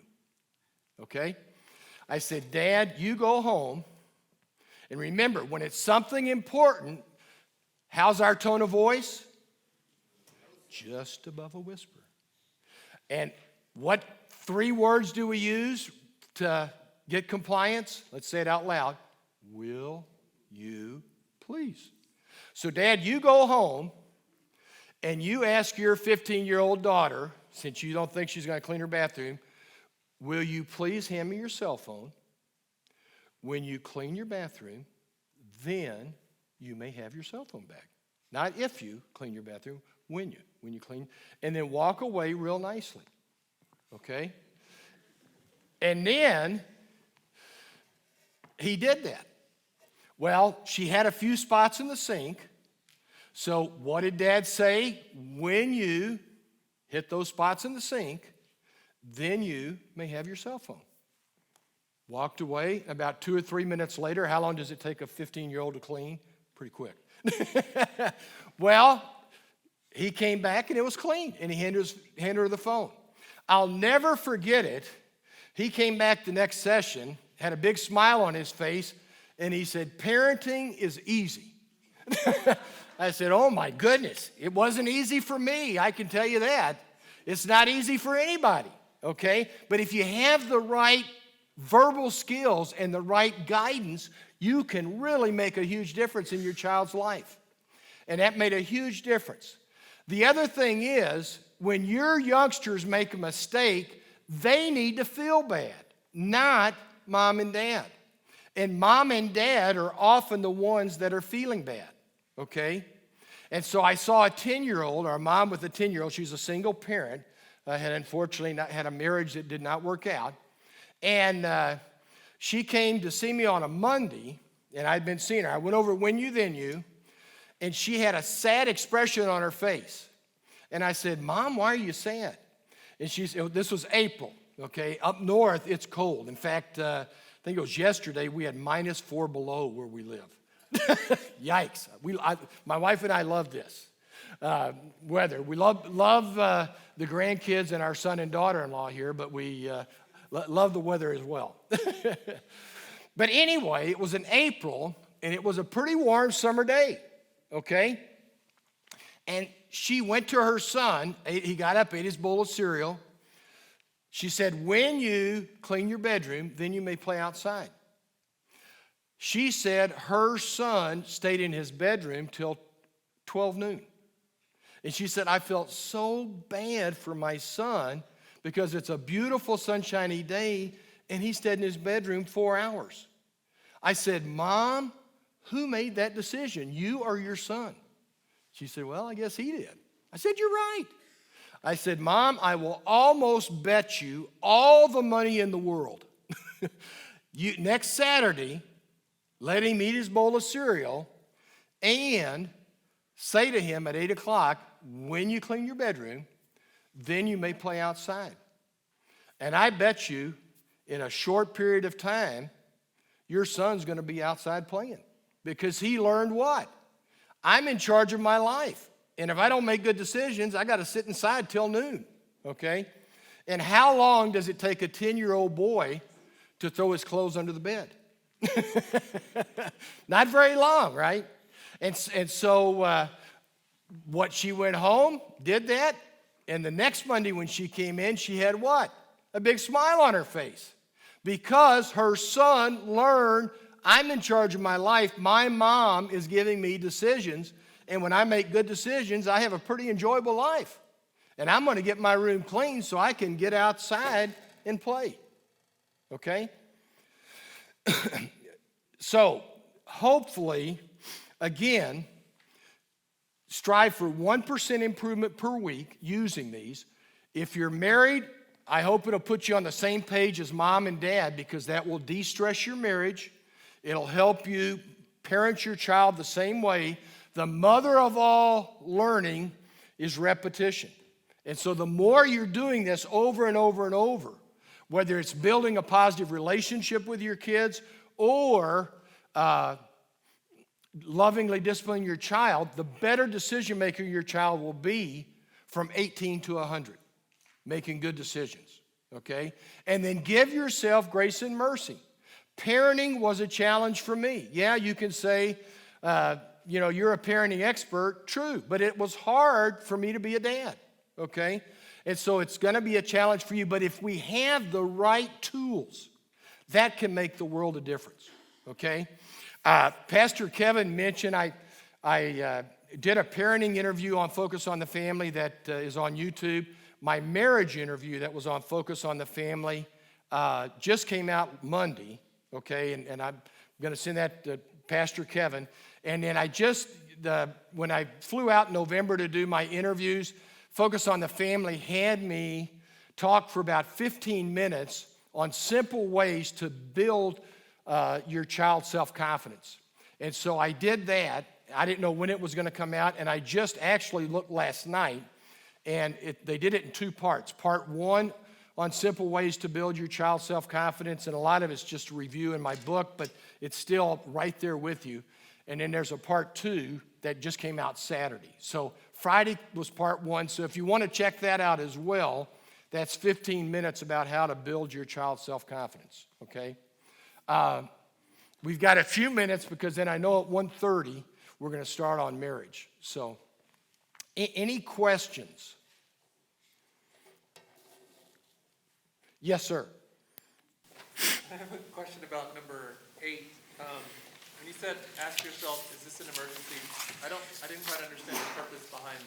Okay? I said, Dad, you go home. And remember, when it's something important, how's our tone of voice? Just above a whisper. And what 3 words do we use to get compliance? Let's say it out loud. Will you please? So, Dad, you go home and you ask your 15-year-old daughter, since you don't think she's going to clean her bathroom, will you please hand me your cell phone? When you clean your bathroom, then you may have your cell phone back. Not if you clean your bathroom, when you clean. And then walk away real nicely. Okay? And then he did that. Well, she had a few spots in the sink. So what did Dad say? When you hit those spots in the sink, then you may have your cell phone. Walked away. About 2 or 3 minutes later, how long does it take a 15-year-old to clean? Pretty quick. Well, he came back and it was clean, and he handed her the phone. I'll never forget it. He came back the next session, had a big smile on his face, and he said, parenting is easy. I said, oh my goodness, it wasn't easy for me, I can tell you that. It's not easy for anybody, okay? But if you have the right verbal skills and the right guidance, you can really make a huge difference in your child's life. And that made a huge difference. The other thing is, when your youngsters make a mistake, they need to feel bad, not mom and dad. And mom and dad are often the ones that are feeling bad, okay? And so I saw a 10-year-old, or a mom with a 10-year-old, she's a single parent, had unfortunately had a marriage that did not work out. And she came to see me on a Monday, and I'd been seeing her. I went over when you, then you, and she had a sad expression on her face. And I said, Mom, why are you sad? And she said, this was April, okay? Up north, it's cold. In fact, I think it was yesterday, we had -4 below where we live. Yikes. My wife and I love this weather. We love the grandkids and our son and daughter-in-law here, but we love the weather as well. But anyway, it was in April, and it was a pretty warm summer day, okay? And she went to her son. He got up, ate his bowl of cereal. She said, when you clean your bedroom, then you may play outside. She said her son stayed in his bedroom till 12 noon. And she said, I felt so bad for my son because it's a beautiful sunshiny day and he stayed in his bedroom 4 hours. I said, Mom, who made that decision, you or your son? She said, well, I guess he did. I said, you're right. I said, Mom, I will almost bet you all the money in the world. Next Saturday, let him eat his bowl of cereal and say to him at 8 o'clock, when you clean your bedroom, then you may play outside. And I bet you in a short period of time, your son's going to be outside playing because he learned what? I'm in charge of my life. And if I don't make good decisions, I got to sit inside till noon, okay? And how long does it take a 10-year-old boy to throw his clothes under the bed? Not very long, right? And so what, she went home, did that, and the next Monday when she came in, she had what? A big smile on her face because her son learned, I'm in charge of my life. My mom is giving me decisions, and when I make good decisions, I have a pretty enjoyable life. And I'm going to get my room clean so I can get outside and play, okay? So hopefully, again, strive for 1% improvement per week using these. If you're married, I hope it'll put you on the same page as mom and dad because that will de-stress your marriage. It'll help you parent your child the same way. The mother of all learning is repetition. And so the more you're doing this over and over and over, whether it's building a positive relationship with your kids or lovingly disciplining your child, the better decision maker your child will be from 18 to 100, making good decisions, okay? And then give yourself grace and mercy. Parenting was a challenge for me. Yeah, you can say, you're a parenting expert, true, but it was hard for me to be a dad, okay? And so it's going to be a challenge for you, but if we have the right tools, that can make the world a difference, okay? Pastor Kevin mentioned I did a parenting interview on Focus on the Family that is on YouTube. My marriage interview that was on Focus on the Family just came out Monday, okay? And I'm going to send that to Pastor Kevin. And then when I flew out in November to do my interviews, Focus on the Family had me talk for about 15 minutes on simple ways to build your child's self-confidence. And so I did that. I didn't know when it was going to come out, and I just actually looked last night, and they did it in 2 parts. Part 1 on simple ways to build your child's self-confidence, and a lot of it's just a review in my book, but it's still right there with you. And then there's a part 2 that just came out Saturday. So Friday was part 1, so if you want to check that out as well, that's 15 minutes about how to build your child's self-confidence, okay? We've got a few minutes because then I know at 1:30 we're going to start on marriage. So any questions? Yes, sir. I have a question about number 8. When you said, ask yourself, is this an emergency? I didn't quite understand the purpose behind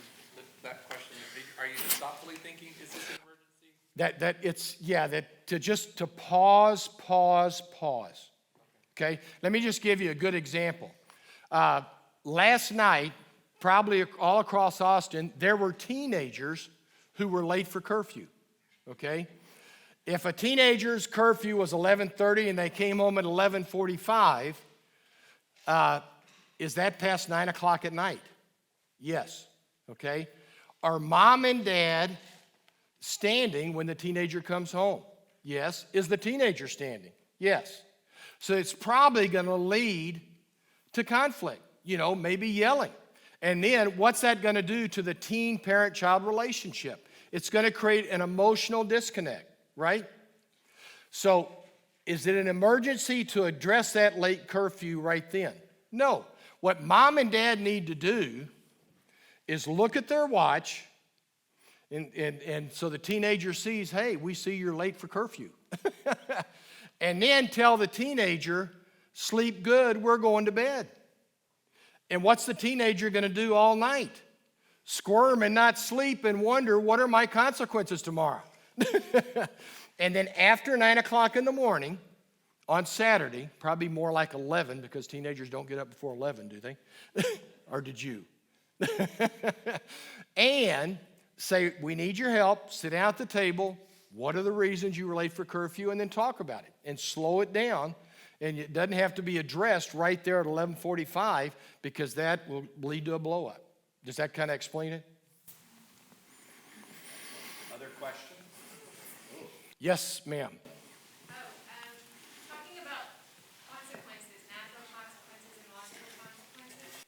that question. Are you just thoughtfully thinking, is this an emergency? To pause. Okay, let me just give you a good example. Last night, probably all across Austin, there were teenagers who were late for curfew, okay? If a teenager's curfew was 11:30 and they came home at 11:45, is that past 9 o'clock at night? Yes, okay? Are mom and dad standing when the teenager comes home? Yes. Is the teenager standing? Yes. So it's probably going to lead to conflict, maybe yelling. And then what's that going to do to the teen parent-child relationship? It's going to create an emotional disconnect, right? So is it an emergency to address that late curfew right then? No. What mom and dad need to do is look at their watch, and so the teenager sees, hey, we see you're late for curfew. And then tell the teenager, sleep good, we're going to bed. And what's the teenager going to do all night? Squirm and not sleep and wonder, what are my consequences tomorrow? And then after 9 o'clock in the morning, on Saturday, probably more like 11, because teenagers don't get up before 11, do they? Or did you? And say, we need your help, sit down at the table, what are the reasons you were late for curfew, and then talk about it and slow it down. And it doesn't have to be addressed right there at 11:45 because that will lead to a blow up. Does that kind of explain it? Other question? Yes, ma'am. Talking about concepts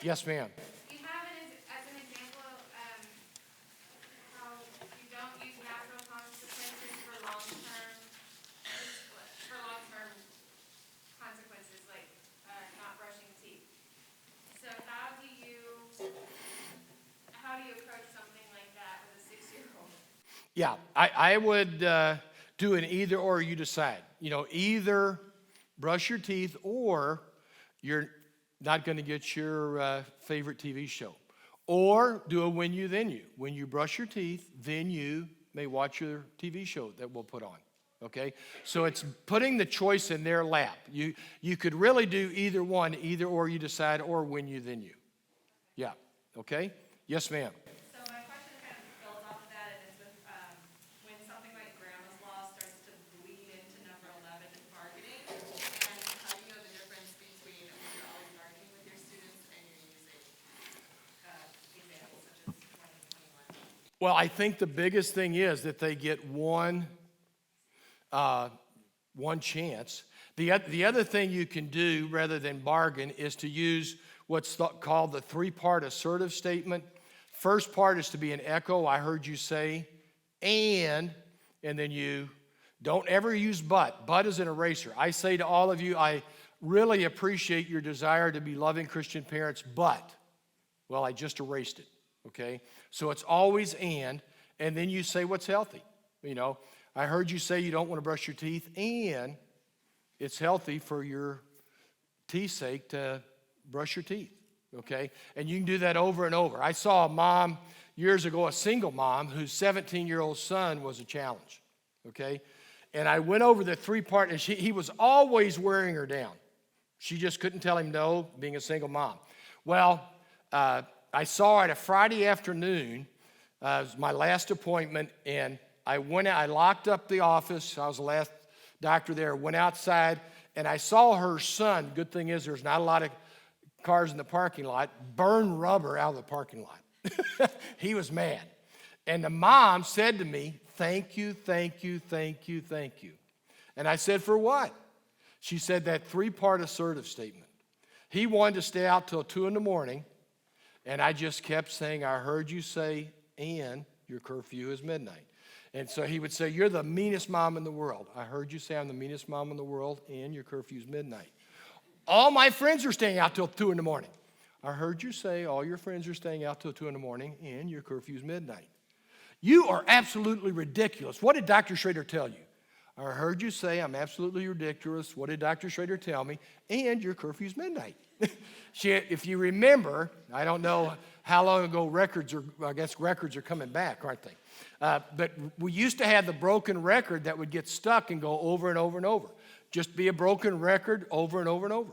Yes, ma'am. Do you have it as an example of how you don't use natural consequences for long-term consequences, like not brushing teeth? So how do you approach something like that with a 6-year-old? Yeah, I would do an either or, you decide. You know, either brush your teeth or you're not going to get your favorite TV show. Or do a when you, then you. When you brush your teeth, then you may watch your TV show that we'll put on. Okay? So it's putting the choice in their lap. You could really do either one, either or you decide, or when you, then you. Yeah. Okay? Yes, ma'am. So my question kind of builds off of that, and it's with when something like Grandma's Law starts to bleed into number 11 in bargaining, and how do you know the difference between when you're always bargaining with your students and you're using examples such as 2021? Well, I think the biggest thing is that they get one chance. The other thing you can do rather than bargain is to use what's called the 3-part assertive statement. First part is to be an echo. I heard you say, and then you don't ever use but. But is an eraser. I say to all of you, I really appreciate your desire to be loving Christian parents, but, well, I just erased it, okay? So it's always and then you say what's healthy. You know, I heard you say you don't want to brush your teeth, and it's healthy for your teeth's sake to brush your teeth, okay? And you can do that over and over. I saw a mom years ago, a single mom, whose 17-year-old son was a challenge, okay? And I went over the 3-part, and he was always wearing her down. She just couldn't tell him no, being a single mom. Well, I saw her at a Friday afternoon. It was my last appointment, and I locked up the office. I was the last doctor there, went outside, and I saw her son. Good thing is there's not a lot of cars in the parking lot, burn rubber out of the parking lot. He was mad. And the mom said to me, thank you, thank you, thank you, thank you. And I said, for what? She said that 3-part assertive statement. He wanted to stay out till 2 in the morning, and I just kept saying, I heard you say, and your curfew is midnight. And so he would say, you're the meanest mom in the world. I heard you say I'm the meanest mom in the world, and your curfew is midnight. All my friends are staying out till 2 in the morning. I heard you say all your friends are staying out till 2 in the morning, and your curfew is midnight. You are absolutely ridiculous. What did Dr. Schroeder tell you? I heard you say I'm absolutely ridiculous. What did Dr. Schroeder tell me? And your curfew is midnight. If you remember, I don't know how long ago records are coming back, aren't they? But we used to have the broken record that would get stuck and go over and over and over. Just be a broken record over and over and over.